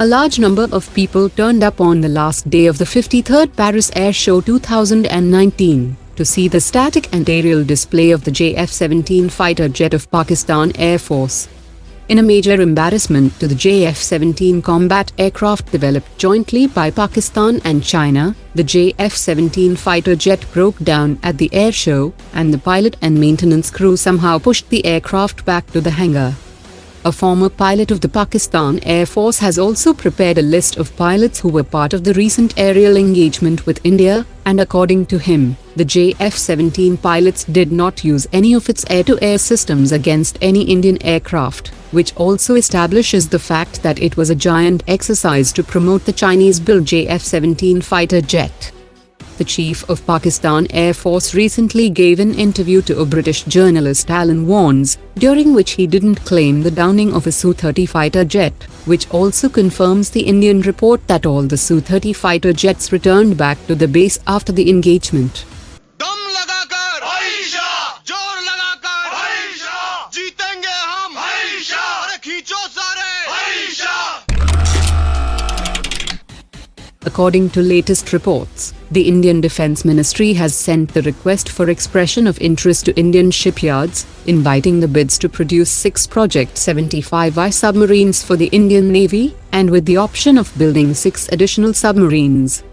A large number of people turned up on the last day of the 53rd Paris Air Show 2019 to see the static and aerial display of the JF-17 fighter jet of Pakistan Air Force. In a major embarrassment to the JF-17 combat aircraft developed jointly by Pakistan and China, the JF-17 fighter jet broke down at the air show, and the pilot and maintenance crew somehow pushed the aircraft back to the hangar. A former pilot of the Pakistan Air Force has also prepared a list of pilots who were part of the recent aerial engagement with India, and according to him, the JF-17 pilots did not use any of its air-to-air systems against any Indian aircraft, which also establishes the fact that it was a giant exercise to promote the Chinese-built JF-17 fighter jet. The Chief of Pakistan Air Force recently gave an interview to a British journalist Alan Warnes, during which he didn't claim the downing of a Su-30 fighter jet, which also confirms the Indian report that all the Su-30 fighter jets returned back to the base after the engagement. According to latest reports, the Indian Defence Ministry has sent the request for expression of interest to Indian shipyards, inviting the bids to produce 6 Project 75I submarines for the Indian Navy, and with the option of building 6 additional submarines.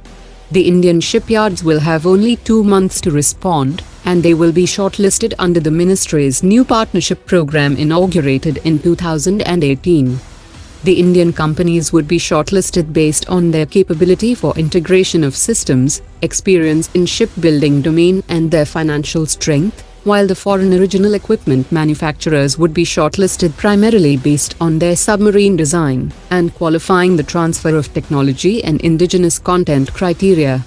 The Indian shipyards will have only 2 months to respond, and they will be shortlisted under the ministry's new partnership program inaugurated in 2018. The Indian companies would be shortlisted based on their capability for integration of systems, experience in shipbuilding domain and their financial strength, while the foreign original equipment manufacturers would be shortlisted primarily based on their submarine design and qualifying the transfer of technology and indigenous content criteria.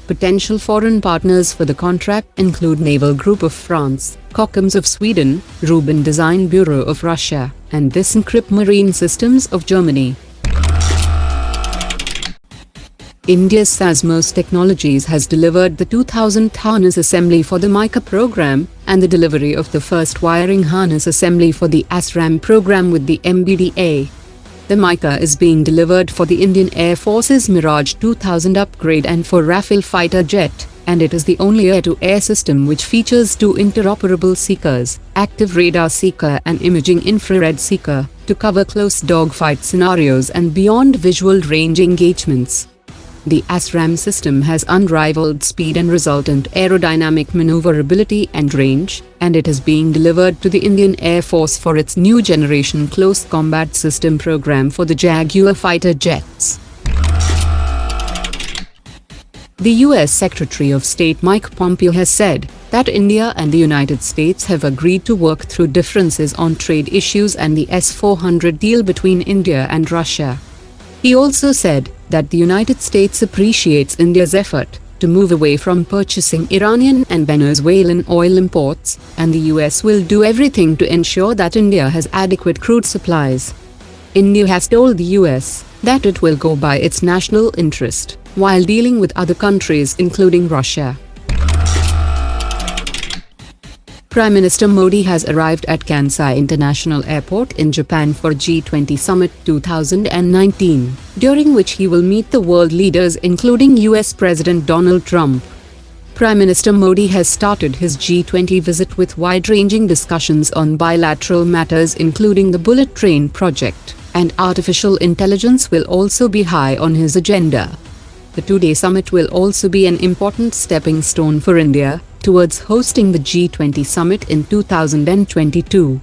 Potential foreign partners for the contract include Naval Group of France, Kockums of Sweden, Rubin Design Bureau of Russia, and ThyssenKrupp Marine Systems of Germany. India's Seismos Technologies has delivered the 2000th harness assembly for the MICA program, and the delivery of the first wiring harness assembly for the ASRAAM program with the MBDA. The MICA is being delivered for the Indian Air Force's Mirage 2000 upgrade and for Rafale fighter jet, and it is the only air-to-air system which features 2 interoperable seekers, active radar seeker and imaging infrared seeker, to cover close dogfight scenarios and beyond visual range engagements. The ASRAAM system has unrivaled speed and resultant aerodynamic maneuverability and range, and it is being delivered to the Indian Air Force for its new generation Close Combat System program for the Jaguar fighter jets. The U.S. Secretary of State Mike Pompeo has said that India and the United States have agreed to work through differences on trade issues and the S-400 deal between India and Russia. He also said that the United States appreciates India's effort to move away from purchasing Iranian and Venezuelan oil imports, and the US will do everything to ensure that India has adequate crude supplies. India has told the US that it will go by its national interest while dealing with other countries including Russia. Prime Minister Modi has arrived at Kansai International Airport in Japan for G20 Summit 2019, during which he will meet the world leaders including US President Donald Trump. Prime Minister Modi has started his G20 visit with wide-ranging discussions on bilateral matters including the bullet train project, and artificial intelligence will also be high on his agenda. The 2-day summit will also be an important stepping stone for India towards hosting the G20 Summit in 2022.